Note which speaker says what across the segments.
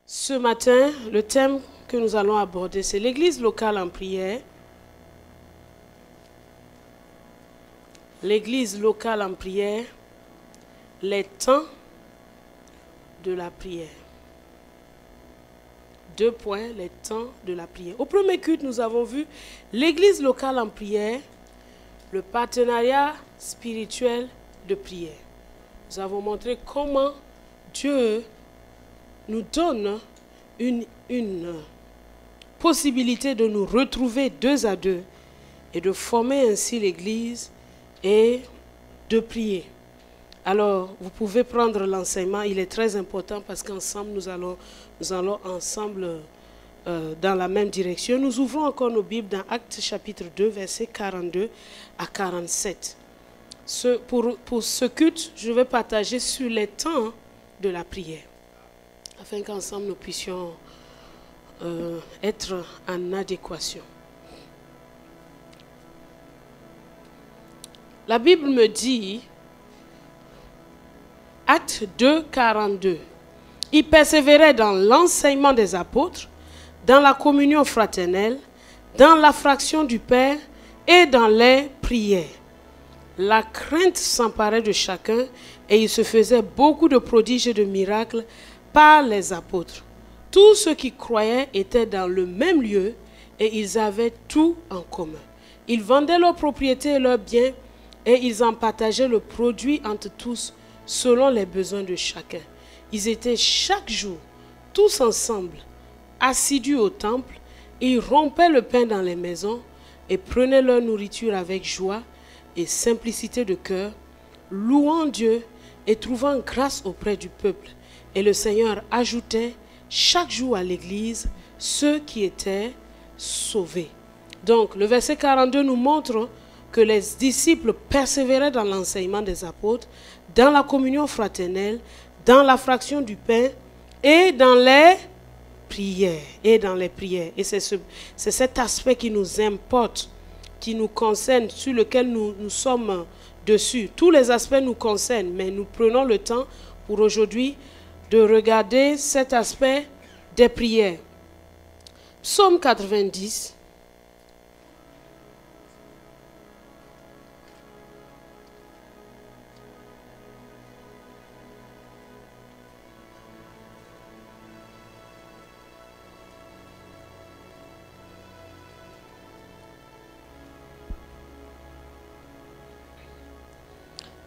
Speaker 1: Ce matin, le thème que nous allons aborder, c'est l'église locale en prière. L'église locale en prière, les temps de la prière. 2 points, les temps de la prière. Au premier culte, nous avons vu l'église locale en prière, le partenariat spirituel de prière. Nous avons montré comment Dieu nous donne une possibilité de nous retrouver 2 à 2 et de former ainsi l'église et de prier. Alors, vous pouvez prendre l'enseignement, il est très important parce qu'ensemble, nous allons ensemble dans la même direction. Nous ouvrons encore nos Bibles dans Actes chapitre 2, versets 42 à 47. Pour ce culte, je vais partager sur les temps de la prière, afin qu'ensemble nous puissions être en adéquation. La Bible me dit, Acte 2, 42, ils persévéraient dans l'enseignement des apôtres, dans la communion fraternelle, dans la fraction du pain et dans les prières. La crainte s'emparait de chacun et il se faisait beaucoup de prodiges et de miracles par les apôtres. Tous ceux qui croyaient étaient dans le même lieu et ils avaient tout en commun. Ils vendaient leurs propriétés et leurs biens et ils en partageaient le produit entre tous selon les besoins de chacun. Ils étaient chaque jour tous ensemble, assidus au temple, ils rompaient le pain dans les maisons et prenaient leur nourriture avec joie et simplicité de cœur, louant Dieu et trouvant grâce auprès du peuple. Et le Seigneur ajoutait chaque jour à l'église ceux qui étaient sauvés. Donc, le verset 42 nous montre que les disciples persévéraient dans l'enseignement des apôtres, dans la communion fraternelle, dans la fraction du pain et dans les prières. Et c'est cet aspect qui nous importe, qui nous concerne, sur lequel nous sommes dessus. Tous les aspects nous concernent, mais nous prenons le temps pour aujourd'hui de regarder cet aspect des prières. Psaume 90.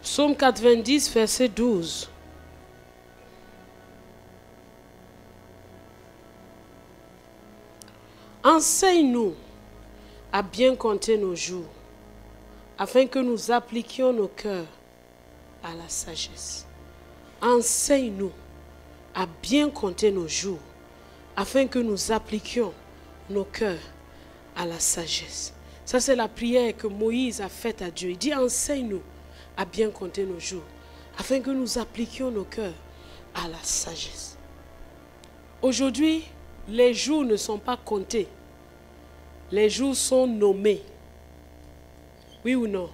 Speaker 1: Psaume 90, verset 12. Enseigne-nous à bien compter nos jours, afin que nous appliquions nos cœurs à la sagesse. Enseigne-nous à bien compter nos jours, afin que nous appliquions nos cœurs à la sagesse. Ça, c'est la prière que Moïse a faite à Dieu. Il dit, enseigne-nous à bien compter nos jours, afin que nous appliquions nos cœurs à la sagesse. Aujourd'hui, les jours ne sont pas comptés. Les jours sont nommés. Oui ou non?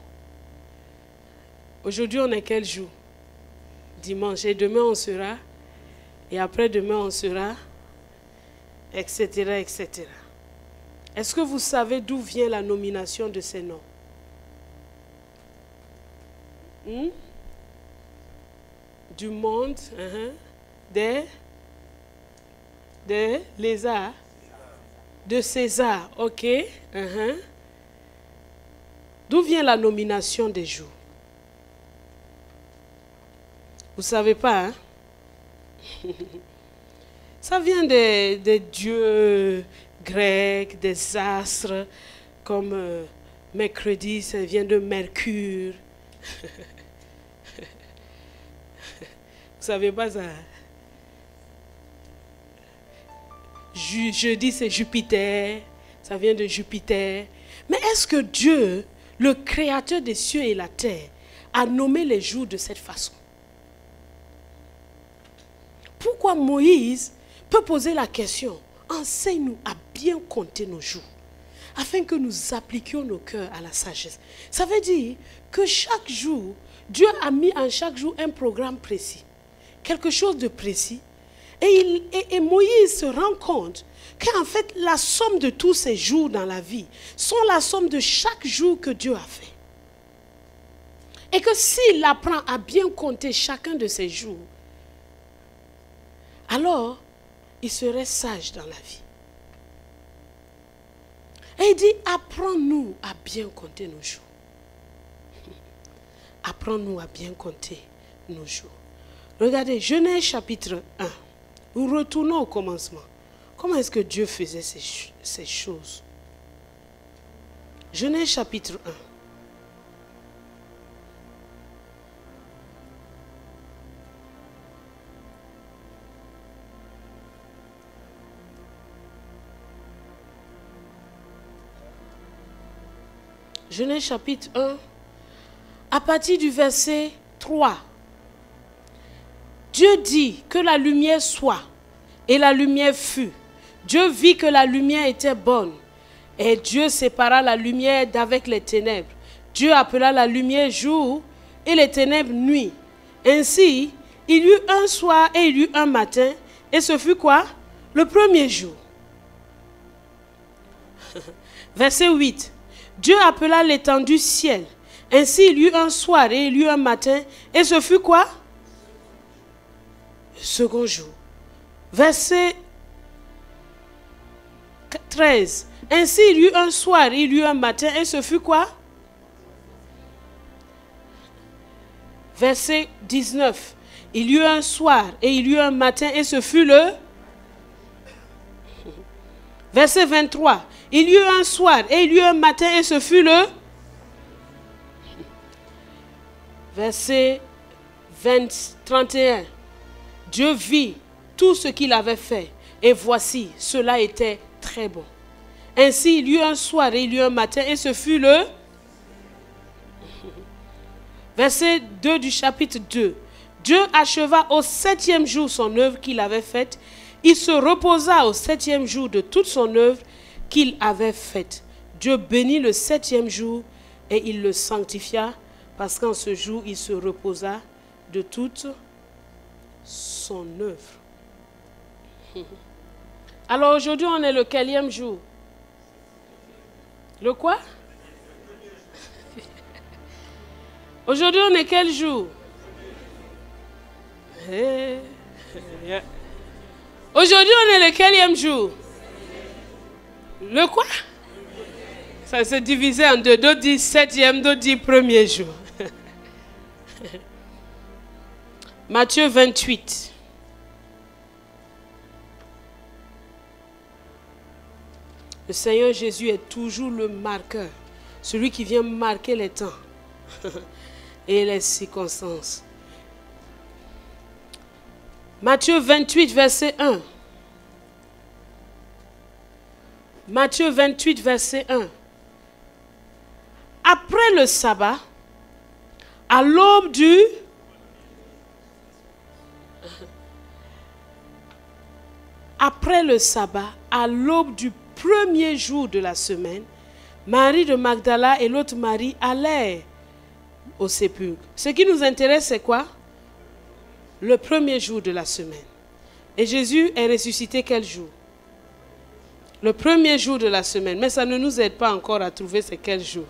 Speaker 1: Aujourd'hui, on est quel jour? Dimanche. Et demain, on sera. Et après-demain, on sera. Etc. etc. Est-ce que vous savez d'où vient la nomination de ces noms? Du monde, des lézards, de César, ok. D'où vient la nomination des jours? Vous ne savez pas, hein? Ça vient des dieux grecs, des astres, comme mercredi, ça vient de Mercure. Vous ne savez pas ça? Jeudi, c'est Jupiter. Ça vient de Jupiter. Mais est-ce que Dieu, le créateur des cieux et la terre, a nommé les jours de cette façon? Pourquoi Moïse peut poser la question, enseigne-nous à bien compter nos jours, afin que nous appliquions nos cœurs à la sagesse? Ça veut dire que chaque jour, Dieu a mis en chaque jour un programme précis, quelque chose de précis, Et Moïse se rend compte qu'en fait, la somme de tous ces jours dans la vie sont la somme de chaque jour que Dieu a fait. Et que s'il apprend à bien compter chacun de ces jours, alors il serait sage dans la vie. Et il dit, apprends-nous à bien compter nos jours. Apprends-nous à bien compter nos jours. Regardez, Genèse chapitre 1. Nous retournons au commencement. Comment est-ce que Dieu faisait ces choses? Genèse chapitre 1. Genèse chapitre 1, à partir du verset 3. Dieu dit que la lumière soit, et la lumière fut. Dieu vit que la lumière était bonne, et Dieu sépara la lumière d'avec les ténèbres. Dieu appela la lumière jour, et les ténèbres nuit. Ainsi, il y eut un soir et il y eut un matin, et ce fut quoi? Le premier jour. Verset 8. Dieu appela l'étendue ciel. Ainsi il y eut un soir et il y eut un matin. Et ce fut quoi? Le second jour. Verset 13. Ainsi il y eut un soir et il y eut un matin. Et ce fut quoi? Verset 19. Il y eut un soir et il y eut un matin. Et ce fut le... Verset 23. Il y eut un soir et il y eut un matin et ce fut le... Verset 31. Dieu vit tout ce qu'il avait fait et voici, cela était très bon. Ainsi, il y eut un soir et il y eut un matin et ce fut le... Verset 2 du chapitre 2. Dieu acheva au 7e jour son œuvre qu'il avait faite. Il se reposa au 7e jour de toute son œuvre qu'il avait faite. Dieu bénit le 7e jour et il le sanctifia parce qu'en ce jour, il se reposa de toute son œuvre. Alors aujourd'hui, on est le quelième jour? Le quoi? Aujourd'hui, on est quel jour? Aujourd'hui, on est le quelième jour? Le quoi? Ça s'est divisé en deux. D'autres disent 7e, d'autres disent 1er jour. Matthieu 28. Le Seigneur Jésus est toujours le marqueur. Celui qui vient marquer les temps et les circonstances. Matthieu 28, verset 1. Matthieu 28, verset 1. Après le sabbat, à l'aube du... Après le sabbat, à l'aube du premier jour de la semaine, Marie de Magdala et l'autre Marie allèrent au sépulcre. Ce qui nous intéresse, c'est quoi? Le premier jour de la semaine. Et Jésus est ressuscité quel jour? Le premier jour de la semaine. Mais ça ne nous aide pas encore à trouver c'est quel jour.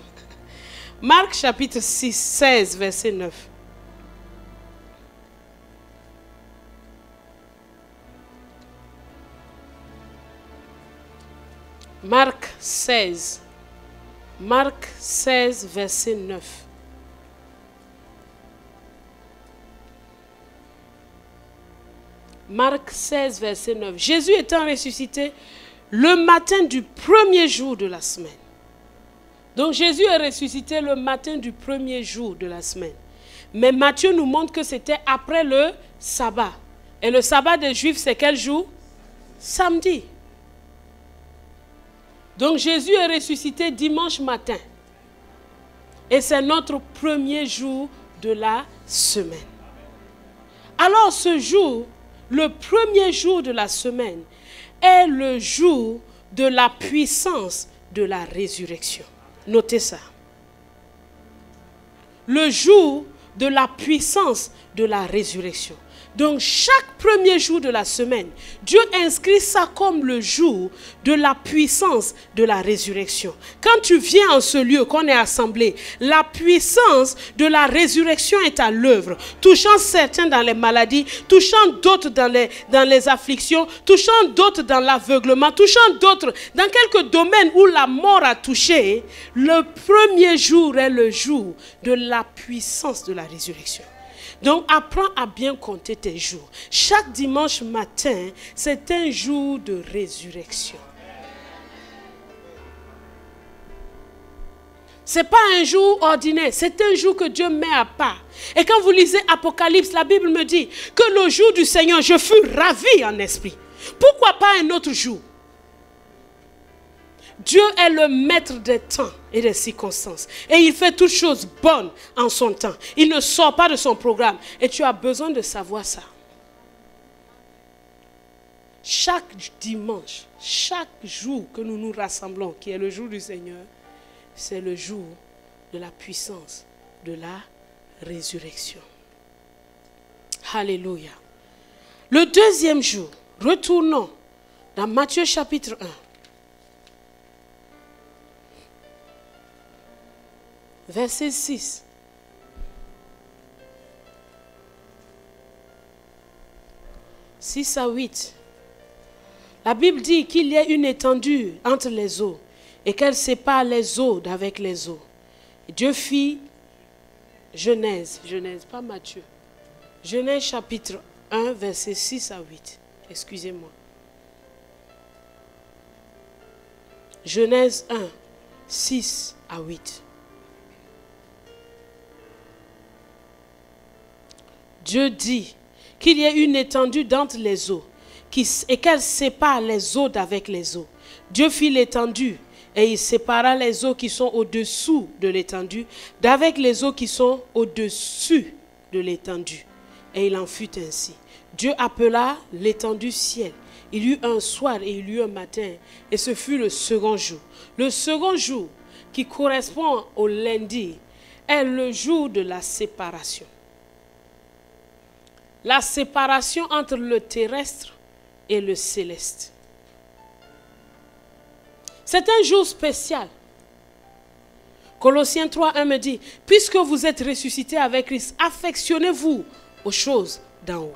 Speaker 1: Marc chapitre 16, verset 9. Marc 16. Marc 16, verset 9. Marc 16, verset 9. Jésus étant ressuscité le matin du premier jour de la semaine. Donc Jésus est ressuscité le matin du premier jour de la semaine. Mais Matthieu nous montre que c'était après le sabbat. Et le sabbat des Juifs, c'est quel jour? Samedi. Donc Jésus est ressuscité dimanche matin. Et c'est notre premier jour de la semaine. Alors ce jour, le premier jour de la semaine, est le jour de la puissance de la résurrection. Notez ça. Le jour de la puissance de la résurrection. Donc chaque premier jour de la semaine, Dieu inscrit ça comme le jour de la puissance de la résurrection. Quand tu viens en ce lieu, qu'on est assemblé, la puissance de la résurrection est à l'œuvre, touchant certains dans les maladies, touchant d'autres dans les afflictions, touchant d'autres dans l'aveuglement, touchant d'autres dans quelques domaines où la mort a touché. Le premier jour est le jour de la puissance de la résurrection. Donc, apprends à bien compter tes jours. Chaque dimanche matin, c'est un jour de résurrection. Ce n'est pas un jour ordinaire, c'est un jour que Dieu met à part. Et quand vous lisez Apocalypse, la Bible me dit que le jour du Seigneur, je fus ravi en esprit. Pourquoi pas un autre jour? Dieu est le maître des temps et des circonstances. Et il fait toutes choses bonnes en son temps. Il ne sort pas de son programme. Et tu as besoin de savoir ça. Chaque dimanche, chaque jour que nous nous rassemblons, qui est le jour du Seigneur, c'est le jour de la puissance, de la résurrection. Alléluia. Le deuxième jour, retournons dans Matthieu chapitre 1. Verset 6. « 6 à 8. La Bible dit qu'il y a une étendue entre les eaux et qu'elle sépare les eaux d'avec les eaux. Dieu fit Genèse, pas Matthieu. Genèse chapitre 1, verset 6 à 8. Excusez-moi. Genèse 1, 6 à 8. Dieu dit qu'il y a une étendue d'entre les eaux et qu'elle sépare les eaux d'avec les eaux. Dieu fit l'étendue et il sépara les eaux qui sont au-dessous de l'étendue d'avec les eaux qui sont au-dessus de l'étendue. Et il en fut ainsi. Dieu appela l'étendue ciel. Il y eut un soir et il y eut un matin. Et ce fut le second jour. Le second jour, qui correspond au lundi, est le jour de la séparation. La séparation entre le terrestre et le céleste. C'est un jour spécial. Colossiens 3:1 me dit, puisque vous êtes ressuscités avec Christ, affectionnez-vous aux choses d'en haut.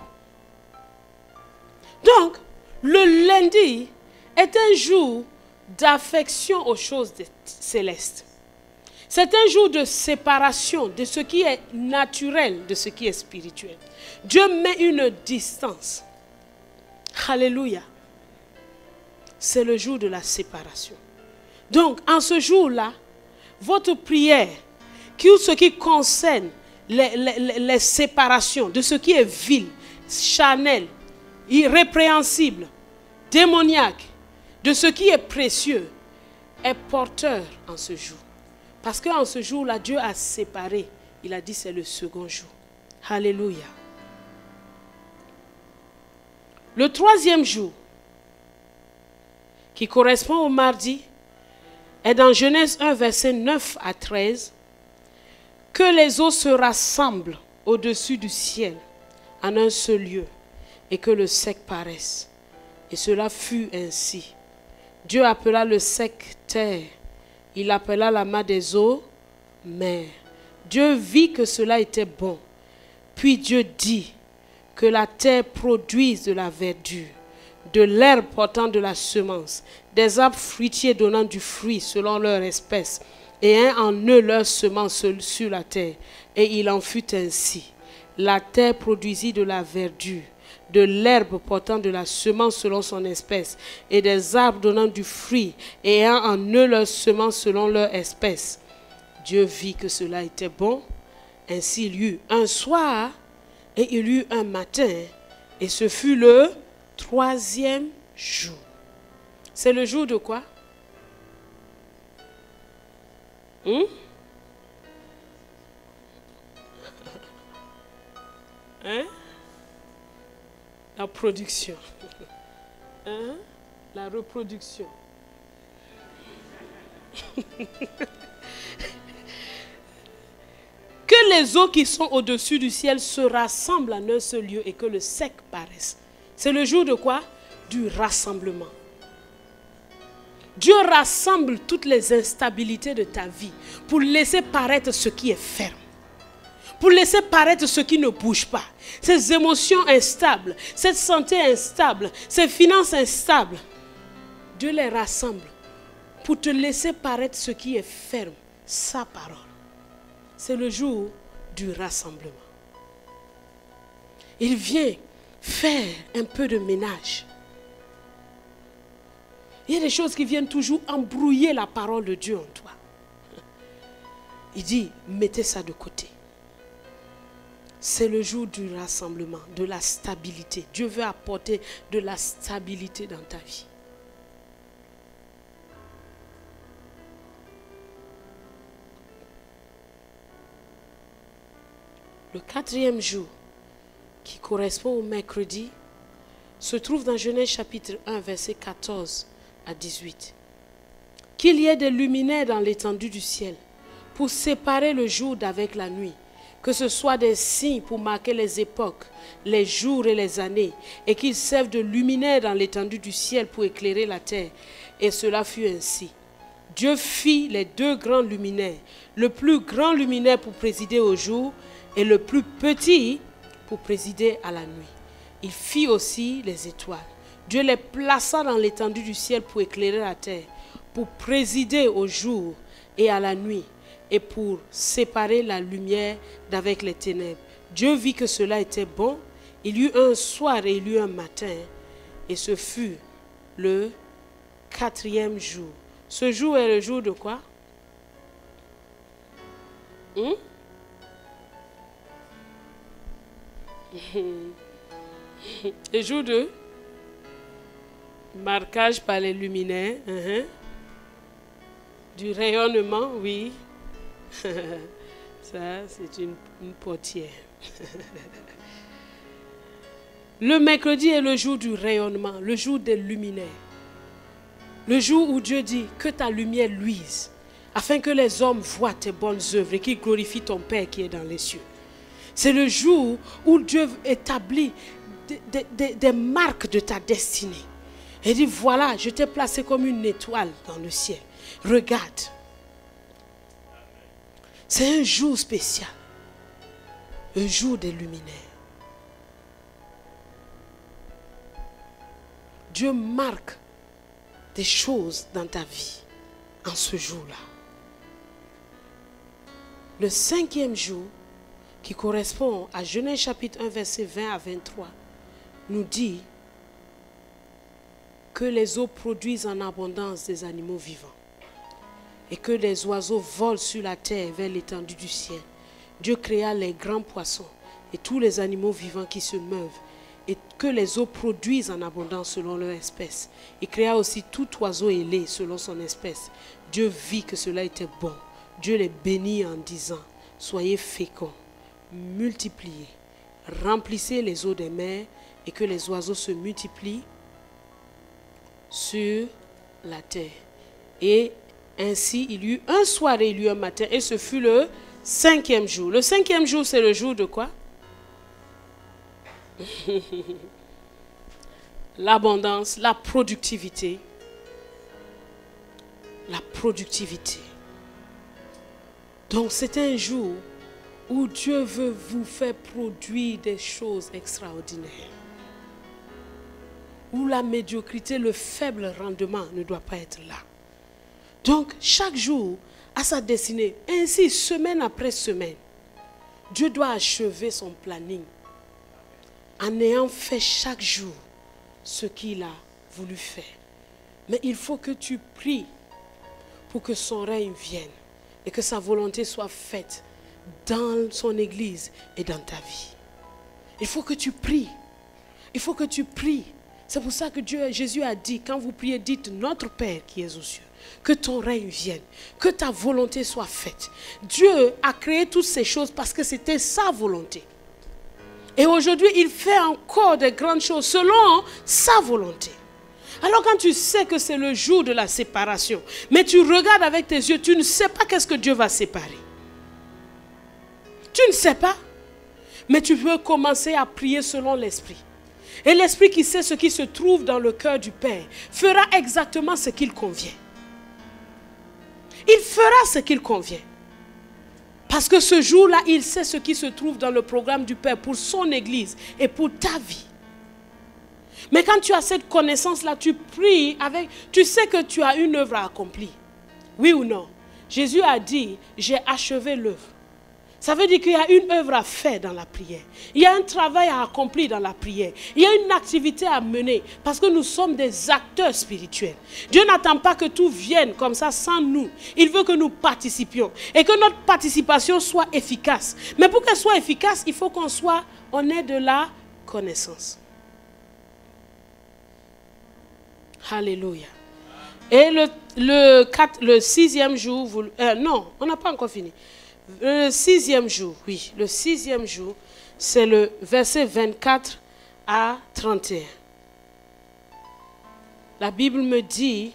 Speaker 1: Donc, le lundi est un jour d'affection aux choses célestes. C'est un jour de séparation de ce qui est naturel de ce qui est spirituel. Dieu met une distance. Alléluia. C'est le jour de la séparation. Donc, en ce jour-là, votre prière, ce qui concerne les séparations de ce qui est vil, charnel, irrépréhensible, démoniaque, de ce qui est précieux, est porteur en ce jour. Parce qu'en ce jour-là, Dieu a séparé. Il a dit c'est le second jour. Alléluia. Le troisième jour, qui correspond au mardi, est dans Genèse 1, verset 9 à 13, que les eaux se rassemblent au-dessus du ciel en un seul lieu et que le sec paraisse. Et cela fut ainsi. Dieu appela le sec terre. Il appela la main des eaux mer. Dieu vit que cela était bon. Puis Dieu dit que la terre produise de la verdure, de l'herbe portant de la semence, des arbres fruitiers donnant du fruit selon leur espèce, et ayant en eux leur semence sur la terre. Et il en fut ainsi. La terre produisit de la verdure, de l'herbe portant de la semence selon son espèce, et des arbres donnant du fruit, et ayant en eux leur semence selon leur espèce. Dieu vit que cela était bon. Ainsi il y eut un soir, et il y eut un matin, et ce fut le troisième jour. C'est le jour de quoi? Hein? La production. Hein? La reproduction. Que les eaux qui sont au-dessus du ciel se rassemblent en un seul lieu et que le sec paraisse. C'est le jour de quoi? Du rassemblement. Dieu rassemble toutes les instabilités de ta vie pour laisser paraître ce qui est ferme. Pour laisser paraître ce qui ne bouge pas. Ces émotions instables, cette santé instable, ces finances instables. Dieu les rassemble pour te laisser paraître ce qui est ferme, sa parole. C'est le jour du rassemblement. Il vient faire un peu de ménage. Il y a des choses qui viennent toujours embrouiller la parole de Dieu en toi. Il dit, mettez ça de côté. C'est le jour du rassemblement, de la stabilité. Dieu veut apporter de la stabilité dans ta vie. Le 4e jour, qui correspond au mercredi, se trouve dans Genèse chapitre 1, verset 14 à 18. Qu'il y ait des luminaires dans l'étendue du ciel pour séparer le jour d'avec la nuit, que ce soit des signes pour marquer les époques, les jours et les années, et qu'ils servent de luminaires dans l'étendue du ciel pour éclairer la terre. Et cela fut ainsi. Dieu fit les 2 grands luminaires, le plus grand luminaire pour présider au jour et le plus petit pour présider à la nuit. Il fit aussi les étoiles. Dieu les plaça dans l'étendue du ciel pour éclairer la terre, pour présider au jour et à la nuit, et pour séparer la lumière d'avec les ténèbres. Dieu vit que cela était bon. Il y eut un soir et il y eut un matin, et ce fut le 4e jour. Ce jour est le jour de quoi? Le jour de marquage par les luminaires, du rayonnement, oui. Ça, c'est une portière. Le mercredi est le jour du rayonnement, le jour des luminaires. Le jour où Dieu dit que ta lumière luise, afin que les hommes voient tes bonnes œuvres et qu'ils glorifient ton Père qui est dans les cieux. C'est le jour où Dieu établit des marques de ta destinée. Il dit, voilà, je t'ai placé comme une étoile dans le ciel. Regarde. C'est un jour spécial. Un jour des luminaires. Dieu marque des choses dans ta vie en ce jour-là. Le 5e jour, qui correspond à Genèse chapitre 1, verset 20 à 23, nous dit que les eaux produisent en abondance des animaux vivants et que les oiseaux volent sur la terre vers l'étendue du ciel. Dieu créa les grands poissons et tous les animaux vivants qui se meuvent et que les eaux produisent en abondance selon leur espèce. Il créa aussi tout oiseau ailé selon son espèce. Dieu vit que cela était bon. Dieu les bénit en disant, soyez féconds, multipliez, remplissez les eaux des mers et que les oiseaux se multiplient sur la terre. Et ainsi, il y eut un soir et il y eut un matin et ce fut le 5e jour. Le 5e jour, c'est le jour de quoi? L'abondance, la productivité. La productivité. Donc c'est un jour où Dieu veut vous faire produire des choses extraordinaires. Où la médiocrité, le faible rendement ne doit pas être là. Donc chaque jour a sa destinée. Ainsi, semaine après semaine, Dieu doit achever son planning en ayant fait chaque jour ce qu'il a voulu faire. Mais il faut que tu pries pour que son règne vienne et que sa volonté soit faite dans son église et dans ta vie. Il faut que tu pries. Il faut que tu pries. C'est pour ça que Jésus a dit, quand vous priez, dites notre Père qui est aux cieux, que ton règne vienne, que ta volonté soit faite. Dieu a créé toutes ces choses parce que c'était sa volonté. Et aujourd'hui, il fait encore de grandes choses selon sa volonté. Alors quand tu sais que c'est le jour de la séparation, mais tu regardes avec tes yeux, tu ne sais pas qu'est-ce que Dieu va séparer. Tu ne sais pas. Mais tu peux commencer à prier selon l'Esprit. Et l'Esprit qui sait ce qui se trouve dans le cœur du Père fera exactement ce qu'il convient. Il fera ce qu'il convient. Parce que ce jour-là, il sait ce qui se trouve dans le programme du Père pour son Église et pour ta vie. Mais quand tu as cette connaissance-là, tu pries avec... Tu sais que tu as une œuvre à accomplir. Oui ou non? Jésus a dit, j'ai achevé l'œuvre. Ça veut dire qu'il y a une œuvre à faire dans la prière. Il y a un travail à accomplir dans la prière. Il y a une activité à mener parce que nous sommes des acteurs spirituels. Dieu n'attend pas que tout vienne comme ça sans nous. Il veut que nous participions et que notre participation soit efficace. Mais pour qu'elle soit efficace, il faut qu'on ait de la connaissance. Alléluia. Et le sixième jour, non, on n'a pas encore fini. Le sixième jour, oui, le sixième jour, c'est le verset 24 à 31. La Bible me dit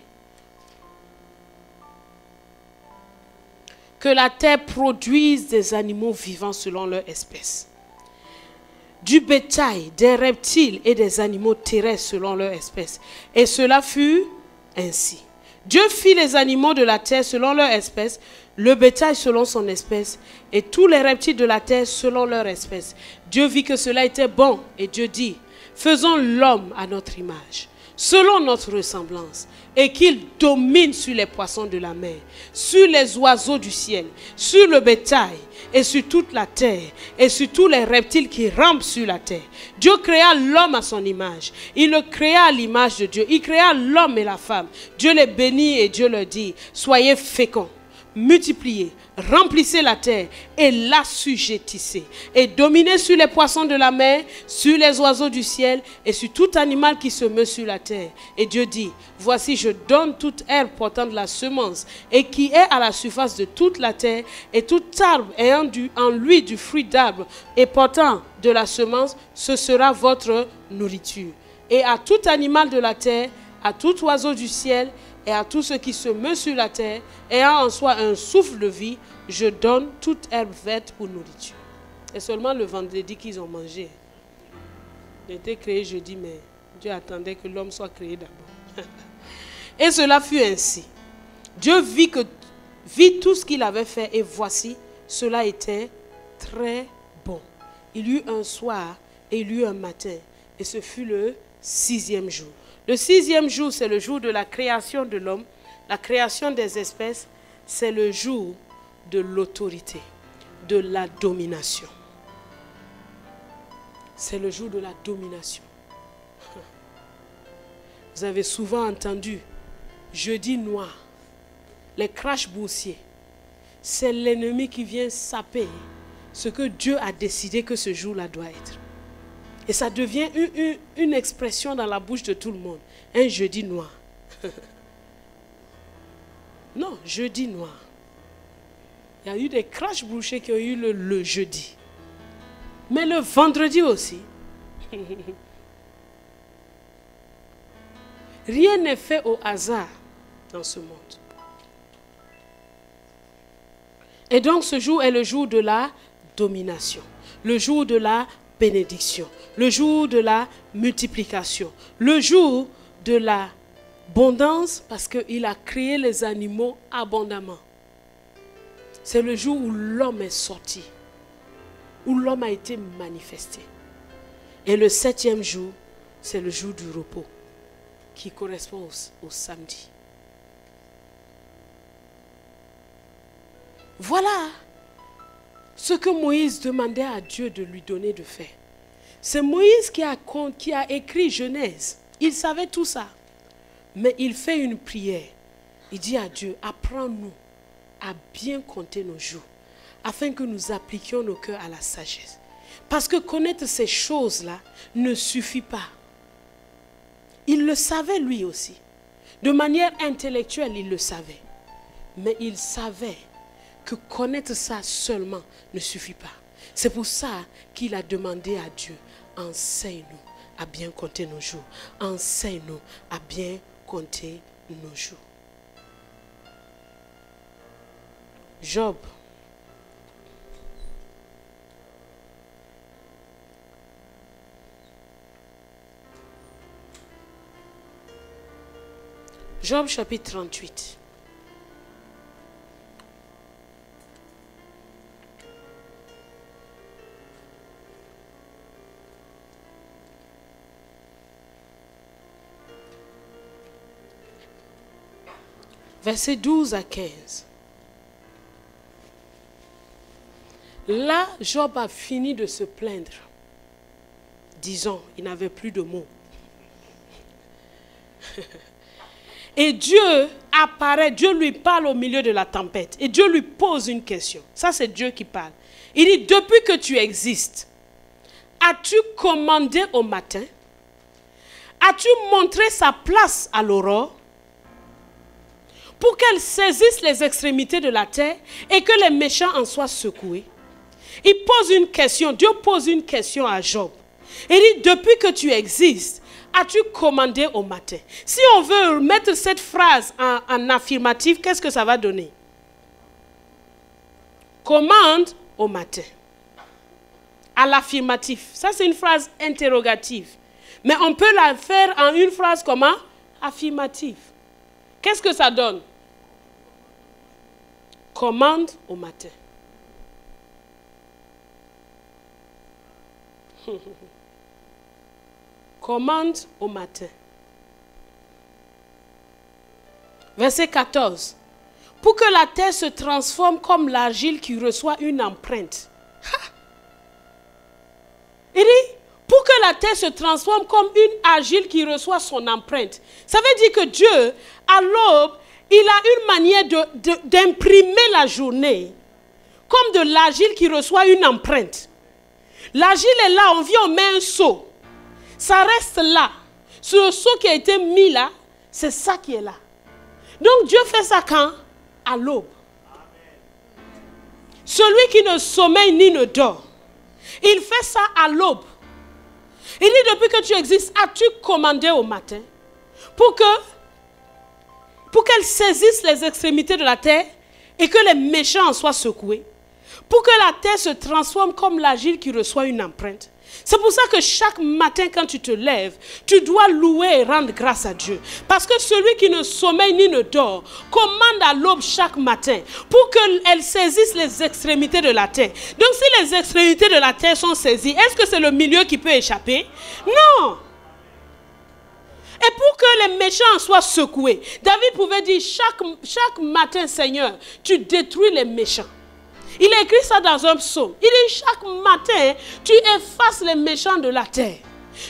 Speaker 1: que la terre produise des animaux vivants selon leur espèce, du bétail, des reptiles et des animaux terrestres selon leur espèce. Et cela fut ainsi. Dieu fit les animaux de la terre selon leur espèce, le bétail selon son espèce, et tous les reptiles de la terre selon leur espèce. Dieu vit que cela était bon, et Dieu dit, faisons l'homme à notre image, selon notre ressemblance, et qu'il domine sur les poissons de la mer, sur les oiseaux du ciel, sur le bétail, et sur toute la terre, et sur tous les reptiles qui rampent sur la terre. Dieu créa l'homme à son image. Il le créa à l'image de Dieu. Il créa l'homme et la femme. Dieu les bénit et Dieu leur dit, soyez féconds, multipliez, remplissez la terre et l'assujettissez. Et dominez sur les poissons de la mer, sur les oiseaux du ciel et sur tout animal qui se meut sur la terre. Et Dieu dit, voici je donne toute herbe portant de la semence et qui est à la surface de toute la terre et tout arbre ayant en lui du fruit d'arbre et portant de la semence, ce sera votre nourriture. Et à tout animal de la terre, à tout oiseau du ciel et à tout ce qui se meut sur la terre, ayant en soi un souffle de vie, je donne toute herbe verte pour nourriture. Et seulement le vendredi qu'ils ont mangé. Il a été créé jeudi, mais Dieu attendait que l'homme soit créé d'abord. Et cela fut ainsi. Dieu vit tout ce qu'il avait fait et voici, cela était très bon. Il y eut un soir et il y eut un matin. Et ce fut le sixième jour. Le sixième jour, c'est le jour de la création de l'homme, la création des espèces, c'est le jour de l'autorité, de la domination. C'est le jour de la domination. Vous avez souvent entendu, jeudi noir, les crashs boursiers, c'est l'ennemi qui vient saper ce que Dieu a décidé que ce jour-là doit être. Et ça devient une expression dans la bouche de tout le monde. Un jeudi noir. Non, jeudi noir. Il y a eu des crash bouchés qui ont eu le jeudi. Mais le vendredi aussi. Rien n'est fait au hasard dans ce monde. Et donc ce jour est le jour de la domination. Le jour de la bénédiction, le jour de la multiplication, le jour de l'abondance parce qu'il a créé les animaux abondamment. C'est le jour où l'homme est sorti, où l'homme a été manifesté. Et le septième jour, c'est le jour du repos qui correspond au samedi. Voilà ce que Moïse demandait à Dieu de lui donner de faire. C'est Moïse qui a écrit Genèse. Il savait tout ça. Mais il fait une prière. Il dit à Dieu, apprends-nous à bien compter nos jours, afin que nous appliquions nos cœurs à la sagesse. Parce que connaître ces choses-là ne suffit pas. Il le savait lui aussi. De manière intellectuelle, il le savait. Mais il savait que connaître ça seulement ne suffit pas. C'est pour ça qu'il a demandé à Dieu, enseigne-nous à bien compter nos jours. Enseigne-nous à bien compter nos jours. Job. Job chapitre 38. Versets 12 à 15. Là, Job a fini de se plaindre. Disons, il n'avait plus de mots. Et Dieu apparaît, Dieu lui parle au milieu de la tempête. Et Dieu lui pose une question. Ça, c'est Dieu qui parle. Il dit, depuis que tu existes, as-tu commandé au matin? As-tu montré sa place à l'aurore? Pour qu'elle saisisse les extrémités de la terre et que les méchants en soient secoués. Il pose une question, Dieu pose une question à Job. Il dit, depuis que tu existes, as-tu commandé au matin? Si on veut mettre cette phrase en affirmatif, qu'est-ce que ça va donner? Commande au matin. À l'affirmatif. Ça, c'est une phrase interrogative. Mais on peut la faire en une phrase comment? Affirmative. Qu'est-ce que ça donne? Commande au matin. Commande au matin. Verset 14. Pour que la terre se transforme comme l'argile qui reçoit une empreinte. Il dit, pour que la terre se transforme comme une argile qui reçoit son empreinte. Ça veut dire que Dieu, à l'aube, il a une manière d'imprimer la journée comme de l'argile qui reçoit une empreinte. L'argile est là, on vient, on met un seau. Ça reste là. Sur le seau qui a été mis là, c'est ça qui est là. Donc Dieu fait ça quand? À l'aube. Celui qui ne sommeille ni ne dort, il fait ça à l'aube. Il dit, depuis que tu existes, as-tu commandé au matin pour qu'elle saisisse les extrémités de la terre et que les méchants en soient secoués? Pour que la terre se transforme comme l'argile qui reçoit une empreinte. C'est pour ça que chaque matin quand tu te lèves, tu dois louer et rendre grâce à Dieu. Parce que celui qui ne sommeille ni ne dort, commande à l'aube chaque matin pour qu'elle saisisse les extrémités de la terre. Donc si les extrémités de la terre sont saisies, est-ce que c'est le milieu qui peut échapper? Non! Et pour que les méchants soient secoués, David pouvait dire, chaque matin, Seigneur, tu détruis les méchants. Il a écrit ça dans un psaume. Il dit, chaque matin, tu effaces les méchants de la terre.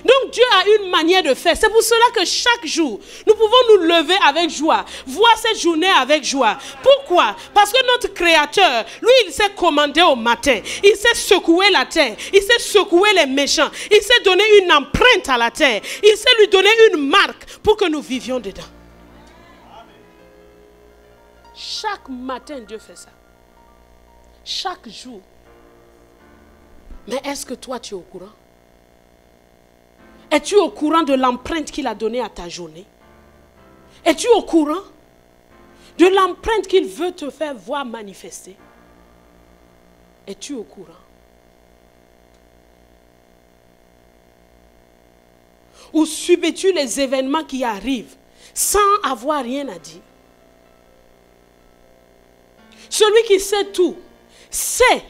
Speaker 1: Donc Dieu a une manière de faire. C'est pour cela que chaque jour, nous pouvons nous lever avec joie, voir cette journée avec joie. Pourquoi? Parce que notre Créateur, lui, il s'est commandé au matin. Il s'est secoué la terre. Il s'est secoué les méchants. Il s'est donné une empreinte à la terre. Il s'est lui donné une marque pour que nous vivions dedans. Chaque matin, Dieu fait ça. Chaque jour. Mais est-ce que toi, tu es au courant? Es-tu au courant de l'empreinte qu'il a donnée à ta journée? Es-tu au courant de l'empreinte qu'il veut te faire voir manifester? Es-tu au courant? Ou subis-tu les événements qui arrivent sans avoir rien à dire? Celui qui sait tout, sait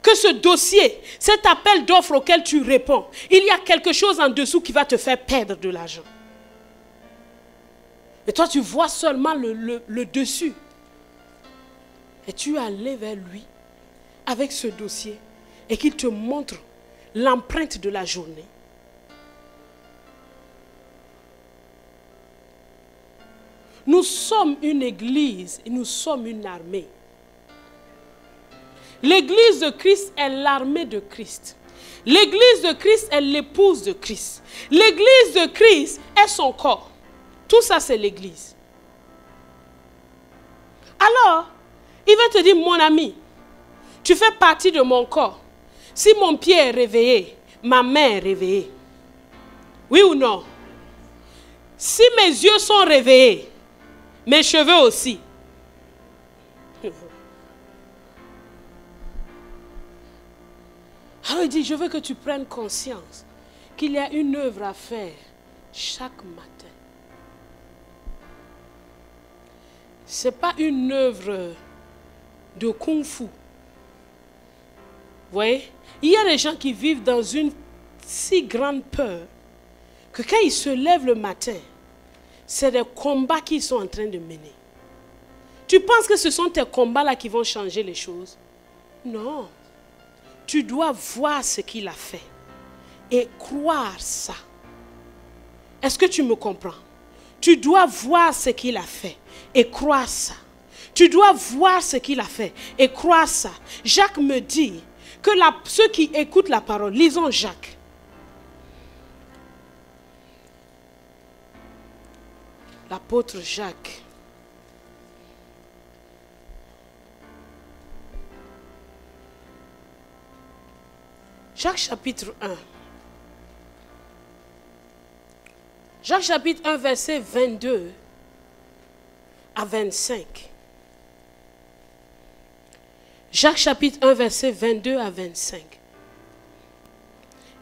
Speaker 1: que ce dossier, cet appel d'offres auquel tu réponds, il y a quelque chose en dessous qui va te faire perdre de l'argent. Et toi, tu vois seulement le dessus. Et tu es allé vers lui avec ce dossier et qu'il te montre l'empreinte de la journée. Nous sommes une église et nous sommes une armée. L'église de Christ est l'armée de Christ. L'église de Christ est l'épouse de Christ. L'église de Christ est son corps. Tout ça, c'est l'église. Alors, il va te dire, mon ami, tu fais partie de mon corps. Si mon pied est réveillé, ma main est réveillée. Oui ou non? Si mes yeux sont réveillés, mes cheveux aussi. Alors il dit, je veux que tu prennes conscience qu'il y a une œuvre à faire chaque matin. Ce n'est pas une œuvre de kung-fu. Vous voyez? Il y a des gens qui vivent dans une si grande peur que quand ils se lèvent le matin, c'est des combats qu'ils sont en train de mener. Tu penses que ce sont tes combats-là qui vont changer les choses? Non. Tu dois voir ce qu'il a fait et croire ça. Est-ce que tu me comprends? Tu dois voir ce qu'il a fait et croire ça. Tu dois voir ce qu'il a fait et croire ça. Jacques me dit que ceux qui écoutent la parole, lisons Jacques. L'apôtre Jacques. Jacques chapitre 1. Jacques chapitre 1, verset 22 à 25. Jacques chapitre 1, verset 22 à 25.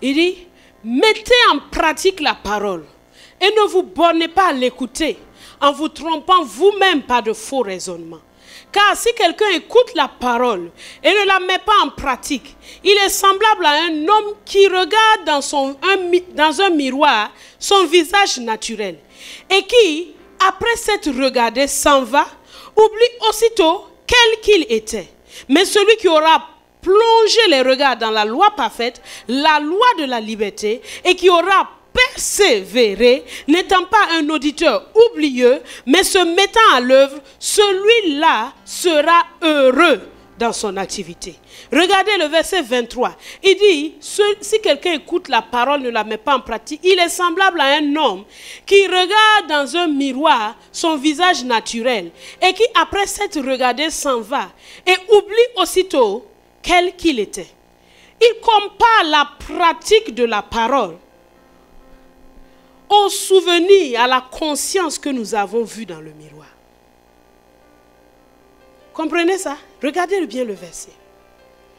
Speaker 1: Il dit, mettez en pratique la parole et ne vous bornez pas à l'écouter en vous trompant vous-même par de faux raisonnements. Car si quelqu'un écoute la parole et ne la met pas en pratique, il est semblable à un homme qui regarde dans un miroir son visage naturel et qui, après s'être regardé, s'en va, oublie aussitôt quel qu'il était. Mais celui qui aura plongé les regards dans la loi parfaite, la loi de la liberté, et qui aura persévéré, n'étant pas un auditeur oublieux, mais se mettant à l'œuvre, celui-là sera heureux dans son activité. Regardez le verset 23. Il dit, si quelqu'un écoute la parole, ne la met pas en pratique, il est semblable à un homme qui regarde dans un miroir son visage naturel et qui, après s'être regardé, s'en va et oublie aussitôt quel qu'il était. Il compare la pratique de la parole au souvenir, à la conscience que nous avons vue dans le miroir. Comprenez ça? Regardez bien le verset.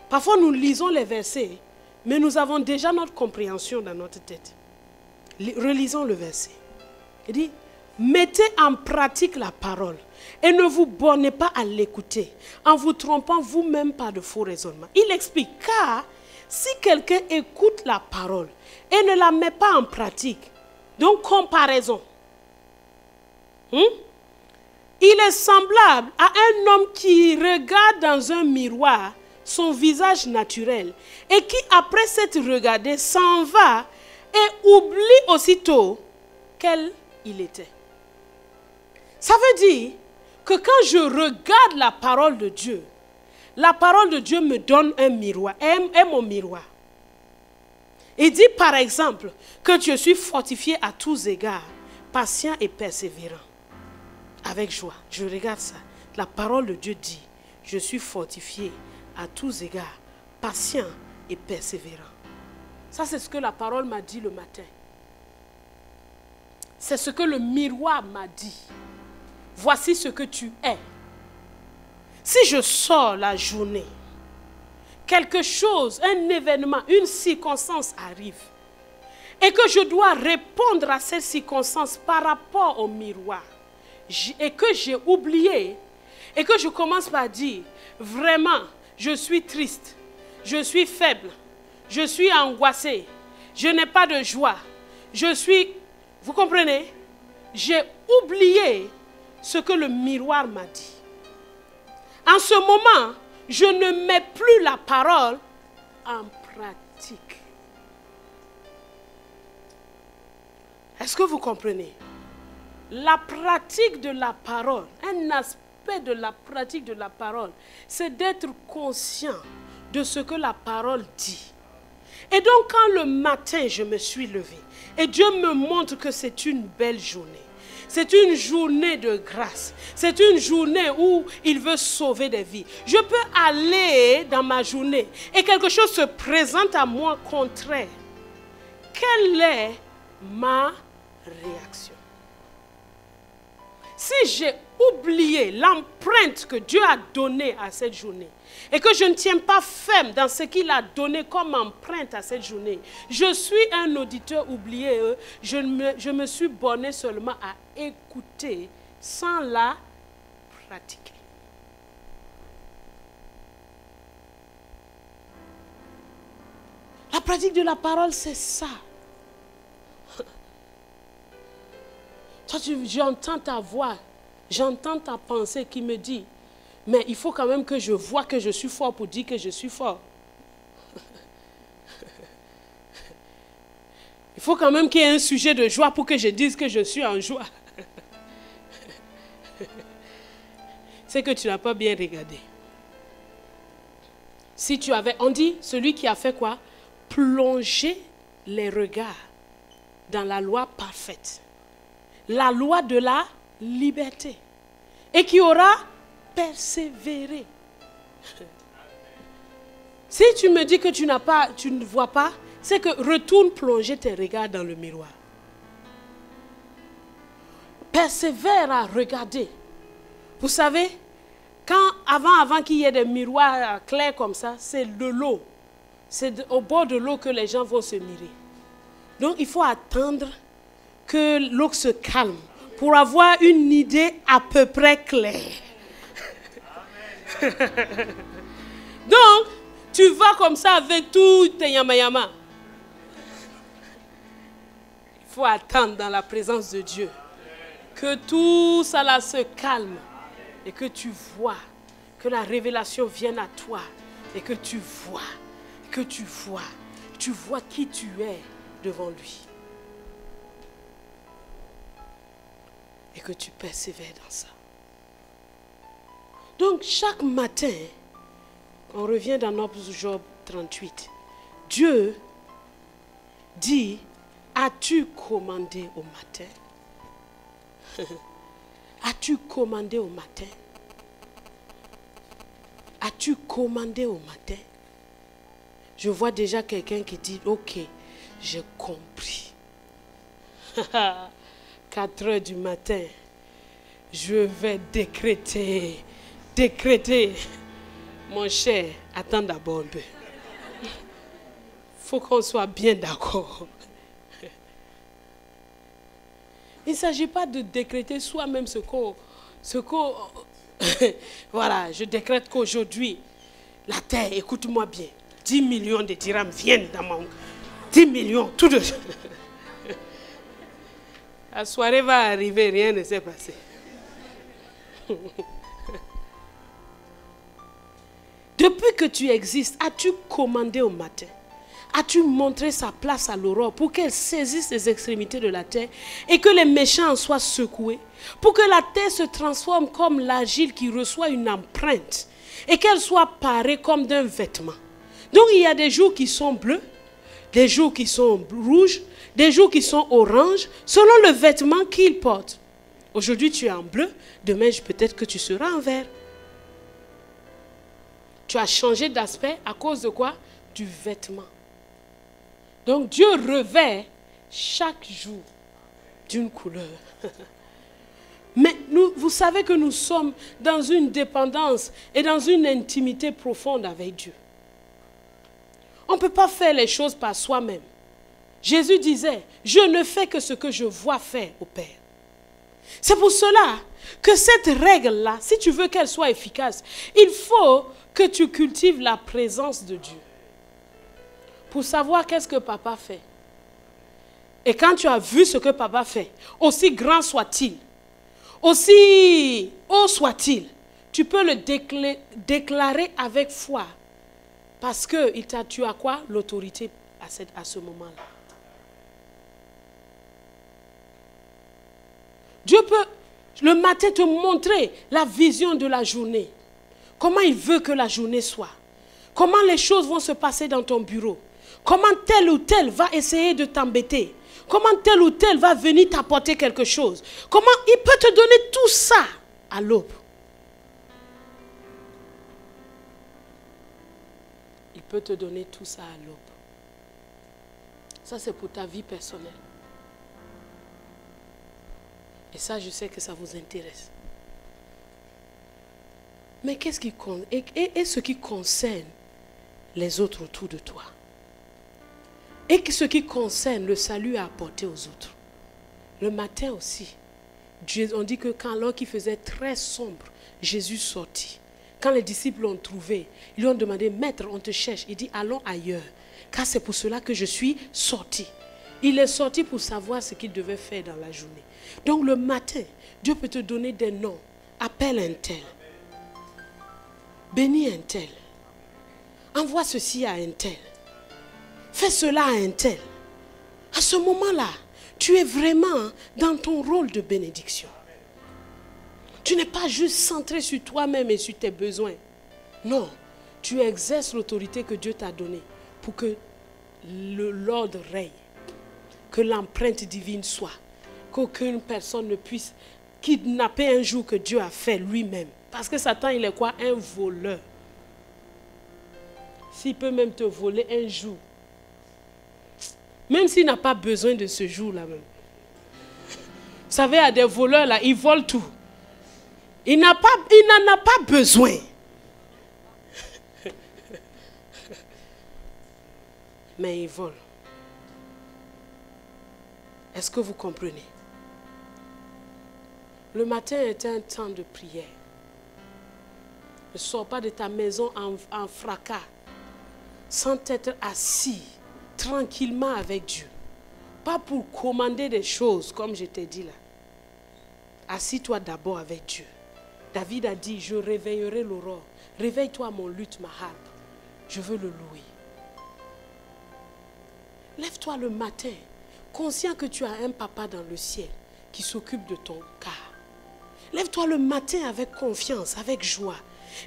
Speaker 1: Parfois nous lisons les versets, mais nous avons déjà notre compréhension dans notre tête. Relisons le verset. Il dit, mettez en pratique la parole et ne vous bornez pas à l'écouter en vous trompant vous-même par de faux raisonnements. Il explique, car si quelqu'un écoute la parole et ne la met pas en pratique, donc comparaison, il est semblable à un homme qui regarde dans un miroir son visage naturel et qui, après s'être regardé, s'en va et oublie aussitôt quel il était. Ça veut dire que quand je regarde la parole de Dieu me donne un miroir, est mon miroir. Il dit par exemple que je suis fortifié à tous égards, patient et persévérant. Avec joie, je regarde ça. La parole de Dieu dit, je suis fortifié à tous égards, patient et persévérant. Ça, c'est ce que la parole m'a dit le matin. C'est ce que le miroir m'a dit. Voici ce que tu es. Si je sors la journée, quelque chose, un événement, une circonstance arrive et que je dois répondre à cette circonstance par rapport au miroir et que j'ai oublié et que je commence par dire, vraiment, je suis triste, je suis faible, je suis angoissé, je n'ai pas de joie, vous comprenez? J'ai oublié ce que le miroir m'a dit. En ce moment, je ne mets plus la parole en pratique. Est-ce que vous comprenez? La pratique de la parole, un aspect de la pratique de la parole, c'est d'être conscient de ce que la parole dit. Et donc, quand le matin, je me suis levée, et Dieu me montre que c'est une belle journée, c'est une journée de grâce. C'est une journée où il veut sauver des vies. Je peux aller dans ma journée et quelque chose se présente à moi contraire. Quelle est ma réaction? Si j'ai oublié l'empreinte que Dieu a donnée à cette journée et que je ne tiens pas ferme dans ce qu'il a donné comme empreinte à cette journée, je suis un auditeur oublié. Je me suis borné seulement à écouter sans la pratiquer. La pratique de la parole, c'est ça. Toi, j'entends ta voix, j'entends ta pensée qui me dit, mais il faut quand même que je vois que je suis fort pour dire que je suis fort. Il faut quand même qu'il y ait un sujet de joie pour que je dise que je suis en joie. C'est que tu n'as pas bien regardé. Si tu avais, on dit, celui qui a fait quoi? Plonger les regards dans la loi parfaite. La loi de la liberté. Et qui aura persévéré. Si tu me dis que tu ne vois pas, c'est que retourne plonger tes regards dans le miroir. Persévère à regarder. Vous savez, avant qu'il y ait des miroirs clairs comme ça, c'est de l'eau. C'est au bord de l'eau que les gens vont se mirer. Donc il faut attendre que l'eau se calme pour avoir une idée à peu près claire. Donc, tu vas comme ça avec tout tes yama-yama. Il faut attendre dans la présence de Dieu que tout ça là se calme et que tu vois, que la révélation vienne à toi et que tu vois qui tu es devant lui. Et que tu persévères dans ça. Donc chaque matin, on revient dans notre Job 38. Dieu dit, as-tu commandé au matin? As-tu commandé au matin? As-tu commandé au matin? Je vois déjà quelqu'un qui dit, ok, j'ai compris. 4 heures du matin, je vais décréter. Mon cher, attends d'abord un peu. Il faut qu'on soit bien d'accord. Il ne s'agit pas de décréter soi-même ce qu'on voilà, je décrète qu'aujourd'hui, la terre, écoute-moi bien, 10 millions de dirhams viennent dans mon... 10 millions, tout de suite. La soirée va arriver, rien ne s'est passé. Depuis que tu existes, as-tu commandé au matin? As-tu montré sa place à l'aurore pour qu'elle saisisse les extrémités de la terre et que les méchants en soient secoués? Pour que la terre se transforme comme l'argile qui reçoit une empreinte et qu'elle soit parée comme d'un vêtement. Donc il y a des jours qui sont bleus, des jours qui sont rouges, des jours qui sont oranges, selon le vêtement qu'ils portent. Aujourd'hui tu es en bleu, demain peut-être que tu seras en vert. Tu as changé d'aspect à cause de quoi? Du vêtement. Donc Dieu revêt chaque jour d'une couleur. Mais vous savez que nous sommes dans une dépendance et dans une intimité profonde avec Dieu. On ne peut pas faire les choses par soi-même. Jésus disait, je ne fais que ce que je vois faire au Père. C'est pour cela que cette règle-là, si tu veux qu'elle soit efficace, il faut que tu cultives la présence de Dieu. Pour savoir qu'est-ce que papa fait. Et quand tu as vu ce que papa fait, aussi grand soit-il, aussi haut soit-il, tu peux le déclarer avec foi. Parce que tu as quoi? L'autorité à ce moment-là. Dieu peut le matin te montrer la vision de la journée. Comment il veut que la journée soit. Comment les choses vont se passer dans ton bureau. Comment tel ou tel va essayer de t'embêter. Comment tel ou tel va venir t'apporter quelque chose. Comment il peut te donner tout ça à l'aube. Il peut te donner tout ça à l'aube. Ça c'est pour ta vie personnelle. Et ça, je sais que ça vous intéresse. Mais qu'est-ce qui compte? Et ce qui concerne les autres autour de toi? Et ce qui concerne le salut à apporter aux autres? Le matin aussi, On dit que alors qu'il faisait très sombre, Jésus sortit. Quand les disciples l'ont trouvé, ils lui ont demandé, Maître, on te cherche. Il dit, allons ailleurs, car c'est pour cela que je suis sorti. Il est sorti pour savoir ce qu'il devait faire dans la journée. Donc le matin, Dieu peut te donner des noms. Appelle un tel. Bénis un tel. Envoie ceci à un tel. Fais cela à un tel. À ce moment-là, tu es vraiment dans ton rôle de bénédiction. Tu n'es pas juste centré sur toi-même et sur tes besoins. Non, tu exerces l'autorité que Dieu t'a donnée pour que l'ordre règne, que l'empreinte divine soit, qu'aucune personne ne puisse kidnapper un jour que Dieu a fait lui-même. Parce que Satan, il est quoi? Un voleur. S'il peut même te voler un jour, même s'il n'a pas besoin de ce jour-là même. Vous savez, il y a des voleurs là, ils volent tout. Il n'en a pas besoin. Mais ils volent. Est-ce que vous comprenez? Le matin est un temps de prière. Ne sors pas de ta maison en fracas, sans être assis tranquillement avec Dieu. Pas pour commander des choses, comme je t'ai dit là. Assis-toi d'abord avec Dieu. David a dit, je réveillerai l'aurore. Réveille-toi mon luth, ma harpe. Je veux le louer. Lève-toi le matin, conscient que tu as un papa dans le ciel qui s'occupe de ton cas. Lève-toi le matin avec confiance, avec joie.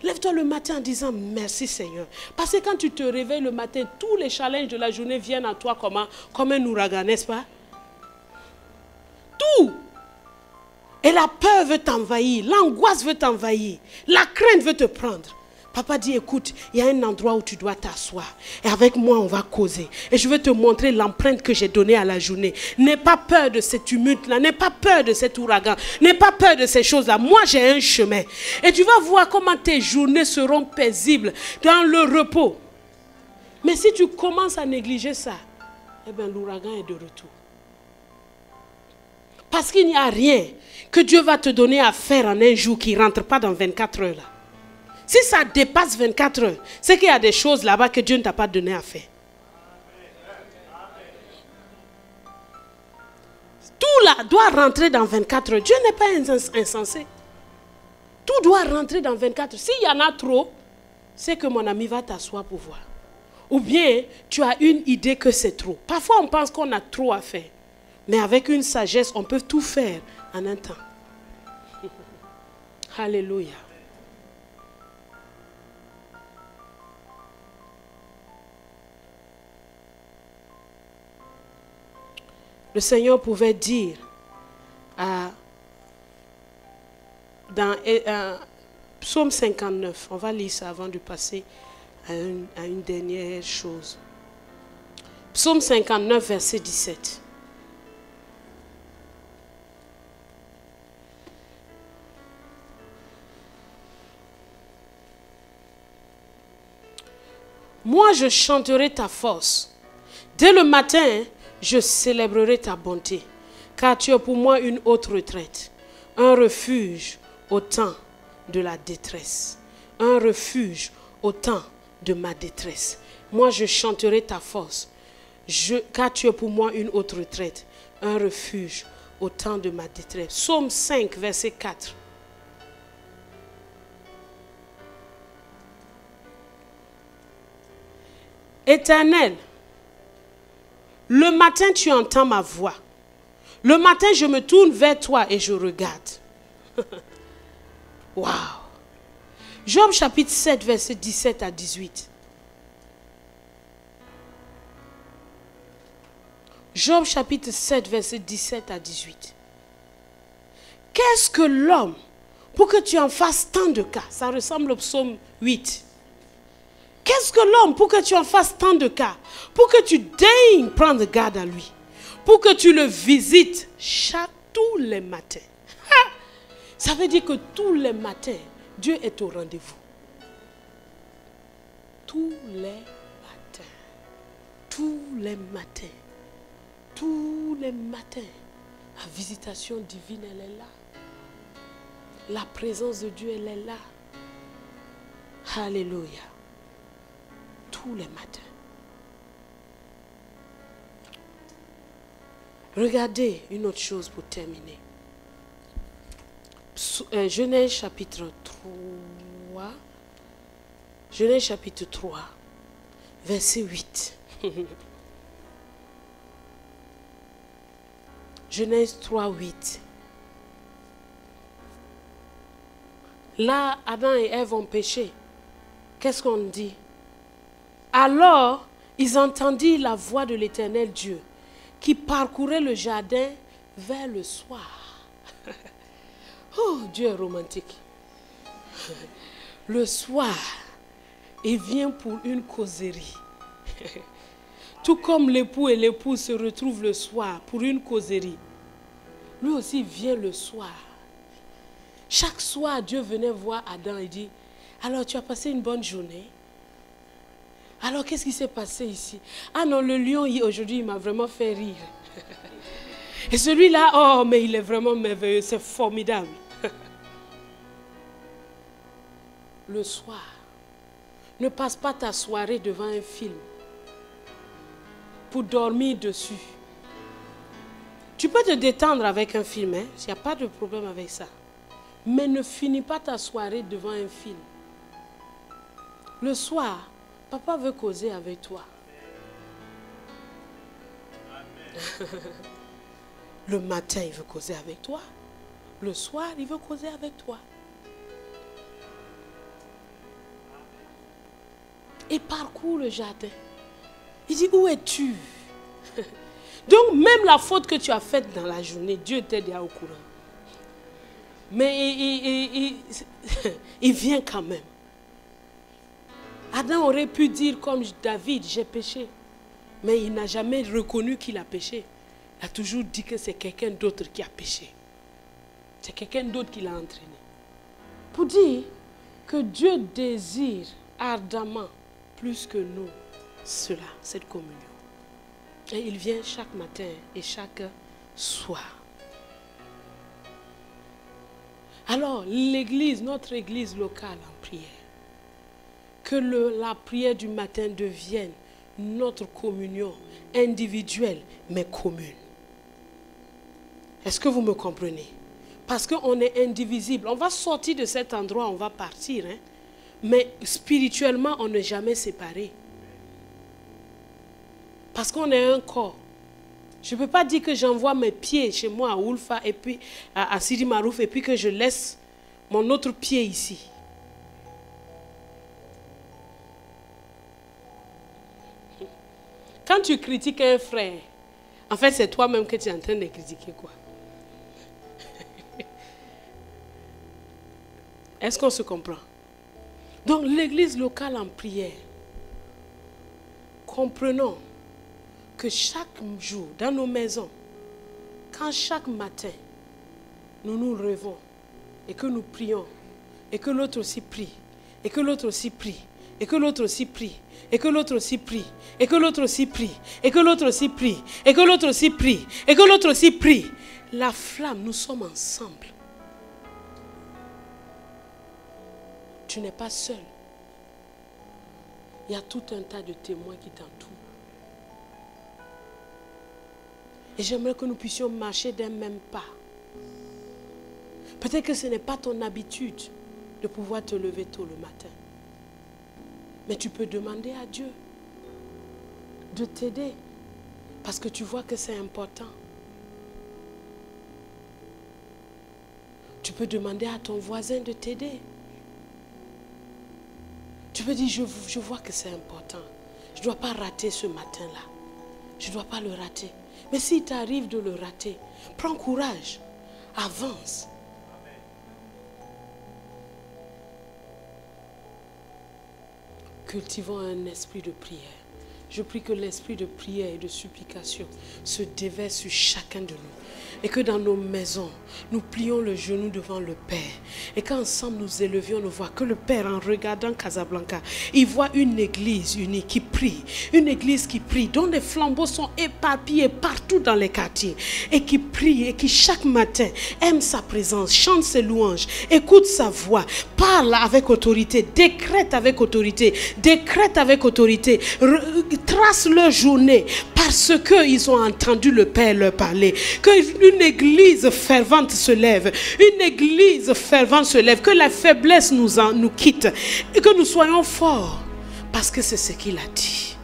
Speaker 1: Lève-toi le matin en disant merci Seigneur. Parce que quand tu te réveilles le matin, tous les challenges de la journée viennent à toi comme un ouragan, n'est-ce pas? Tout. Et la peur veut t'envahir, l'angoisse veut t'envahir, la crainte veut te prendre. Papa dit, écoute, il y a un endroit où tu dois t'asseoir. Et avec moi, on va causer. Et je vais te montrer l'empreinte que j'ai donnée à la journée. N'aie pas peur de ce tumulte-là. N'aie pas peur de cet ouragan. N'aie pas peur de ces choses-là. Moi, j'ai un chemin. Et tu vas voir comment tes journées seront paisibles dans le repos. Mais si tu commences à négliger ça, eh bien, l'ouragan est de retour. Parce qu'il n'y a rien que Dieu va te donner à faire en un jour qui ne rentre pas dans 24 heures là. Si ça dépasse 24 heures, c'est qu'il y a des choses là-bas que Dieu ne t'a pas donné à faire. Tout là doit rentrer dans 24 heures. Dieu n'est pas insensé. Tout doit rentrer dans 24 heures. S'il y en a trop, c'est que mon ami va t'asseoir pour voir. Ou bien, tu as une idée que c'est trop. Parfois, on pense qu'on a trop à faire. Mais avec une sagesse, on peut tout faire en un temps. Alléluia. Le Seigneur pouvait dire dans Psaume 59, on va lire ça avant de passer à une dernière chose. Psaume 59, verset 17. Moi, je chanterai ta force. Dès le matin, je célébrerai ta bonté, car tu es pour moi une haute retraite, un refuge au temps de la détresse. Un refuge au temps de ma détresse. Moi, je chanterai ta force, car tu es pour moi une haute retraite, un refuge au temps de ma détresse. Psaume 5, verset 4. Éternel, le matin tu entends ma voix. Le matin je me tourne vers toi et je regarde. Waouh! Job chapitre 7, verset 17 à 18. Job chapitre 7, verset 17 à 18. Qu'est-ce que l'homme pour que tu en fasses tant de cas? Ça ressemble au psaume 8. Qu'est-ce que l'homme pour que tu en fasses tant de cas? Pour que tu daignes prendre garde à lui. Pour que tu le visites tous les matins. Ha! Ça veut dire que tous les matins, Dieu est au rendez-vous. Tous les matins. Tous les matins. Tous les matins. La visitation divine, elle est là. La présence de Dieu, elle est là. Alléluia. Tous les matins. Regardez une autre chose pour terminer. Genèse chapitre 3. Genèse chapitre 3, verset 8. Genèse 3, 8. Là, Adam et Ève ont péché. Qu'est-ce qu'on dit? Alors, ils entendirent la voix de l'Éternel Dieu qui parcourait le jardin vers le soir. Oh, Dieu est romantique. Le soir, il vient pour une causerie. Tout comme l'époux et l'épouse se retrouvent le soir pour une causerie. Lui aussi vient le soir. Chaque soir, Dieu venait voir Adam et dit, alors tu as passé une bonne journée? Alors qu'est-ce qui s'est passé ici? Ah non, le lion aujourd'hui, il m'a vraiment fait rire. Et celui-là, oh mais il est vraiment merveilleux, c'est formidable. Le soir, ne passe pas ta soirée devant un film pour dormir dessus. Tu peux te détendre avec un film, hein? Il n'y a pas de problème avec ça. Mais ne finis pas ta soirée devant un film. Le soir, papa veut causer avec toi. Le matin, il veut causer avec toi. Le soir, il veut causer avec toi. Il parcourt le jardin. Il dit, où es-tu? Donc, même la faute que tu as faite dans la journée, Dieu t'est déjà au courant. Mais il vient quand même. Adam aurait pu dire comme David, j'ai péché. Mais il n'a jamais reconnu qu'il a péché. Il a toujours dit que c'est quelqu'un d'autre qui a péché. C'est quelqu'un d'autre qui l'a entraîné. Pour dire que Dieu désire ardemment plus que nous cela, cette communion. Et il vient chaque matin et chaque soir. Alors, l'église, notre église locale en prière, que la prière du matin devienne notre communion individuelle, mais commune. Est-ce que vous me comprenez? Parce qu'on est indivisible. On va sortir de cet endroit, on va partir. Hein? Mais spirituellement, on n'est jamais séparés. Parce qu'on est un corps. Je ne peux pas dire que j'envoie mes pieds chez moi à Oulfa et puis à Sidi Marouf et puis que je laisse mon autre pied ici. Quand tu critiques un frère, en fait c'est toi-même que tu es en train de critiquer quoi. Est-ce qu'on se comprend? Donc l'église locale en prière, comprenons que chaque jour, dans nos maisons, quand chaque matin, nous nous levons et que nous prions, et que l'autre aussi prie, et que l'autre aussi prie, et que l'autre aussi prie, et que l'autre aussi prie, et que l'autre aussi prie, et que l'autre aussi prie, et que l'autre aussi prie, et que l'autre aussi prie, la flamme, nous sommes ensemble. Tu n'es pas seul. Il y a tout un tas de témoins qui t'entourent. Et j'aimerais que nous puissions marcher d'un même pas. Peut-être que ce n'est pas ton habitude de pouvoir te lever tôt le matin. Mais tu peux demander à Dieu de t'aider. Parce que tu vois que c'est important. Tu peux demander à ton voisin de t'aider. Tu peux dire, je vois que c'est important. Je ne dois pas rater ce matin-là. Je ne dois pas le rater. Mais s'il t'arrive de le rater, prends courage, avance. Cultivons un esprit de prière. Je prie que l'esprit de prière et de supplication se déverse sur chacun de nous. Et que dans nos maisons, nous plions le genou devant le Père. Et qu'ensemble nous élevions nos voix. Que le Père, en regardant Casablanca, il voit une église unie qui prie. Une église qui prie, dont les flambeaux sont éparpillés partout dans les quartiers. Et qui prie, et qui chaque matin aime sa présence, chante ses louanges, écoute sa voix, parle avec autorité, décrète avec autorité, trace leur journée parce qu'ils ont entendu le Père leur parler. Qu'une église fervente se lève, une église fervente se lève, que la faiblesse nous quitte et que nous soyons forts parce que c'est ce qu'il a dit.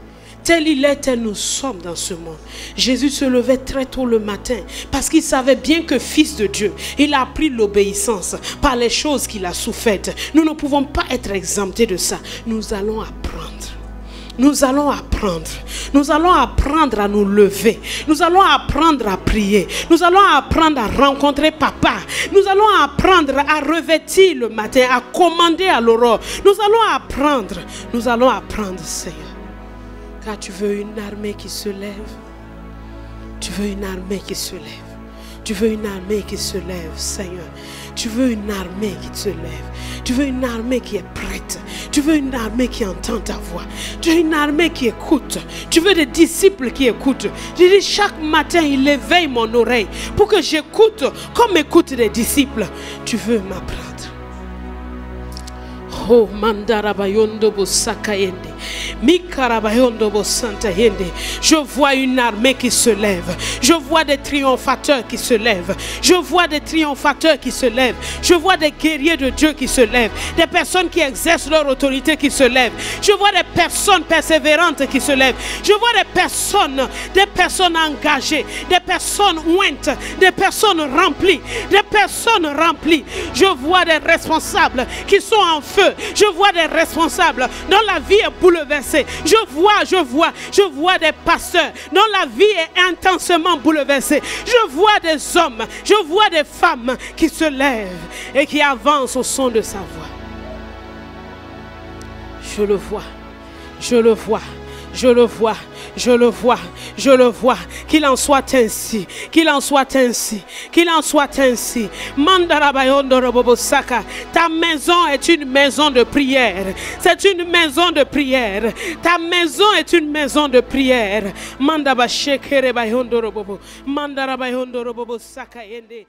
Speaker 1: Tel il est, tel nous sommes dans ce monde. Jésus se levait très tôt le matin parce qu'il savait bien que fils de Dieu, il a appris l'obéissance par les choses qu'il a souffertes. Nous ne pouvons pas être exemptés de ça. Nous allons apprendre. Nous allons apprendre. Nous allons apprendre à nous lever. Nous allons apprendre à prier. Nous allons apprendre à rencontrer papa. Nous allons apprendre à revêtir le matin, à commander à l'aurore. Nous allons apprendre. Nous allons apprendre, Seigneur. Car tu veux une armée qui se lève. Tu veux une armée qui se lève. Tu veux une armée qui se lève, Seigneur. Tu veux une armée qui se lève. Tu veux une armée qui est prête. Tu veux une armée qui entend ta voix. Tu veux une armée qui écoute. Tu veux des disciples qui écoutent. Je dis chaque matin, il éveille mon oreille pour que j'écoute comme écoutent les disciples. Tu veux m'apprendre. Oh, mandarabayondo bo sakayende. Mikarabayondo bo santayende. Je vois une armée qui se lève. Je vois des triomphateurs qui se lèvent. Je vois des triomphateurs qui se lèvent. Je vois des guerriers de Dieu qui se lèvent. Des personnes qui exercent leur autorité qui se lèvent. Je vois des personnes persévérantes qui se lèvent. Je vois des personnes engagées, des personnes ointes, des personnes remplies, Je vois des responsables qui sont en feu. Je vois des responsables dont la vie est bouleversée. Je vois des pasteurs dont la vie est intensement bouleversée. Je vois des hommes, je vois des femmes qui se lèvent et qui avancent au son de sa voix. Je le vois, je le vois. Je le vois, je le vois, je le vois. Qu'il en soit ainsi, qu'il en soit ainsi, qu'il en soit ainsi. Mandarabayondorobobosaka. Ta maison est une maison de prière. C'est une maison de prière. Ta maison est une maison de prière. Mandabashekerebayondorobobo. Mandarabayondorobobosaka yende.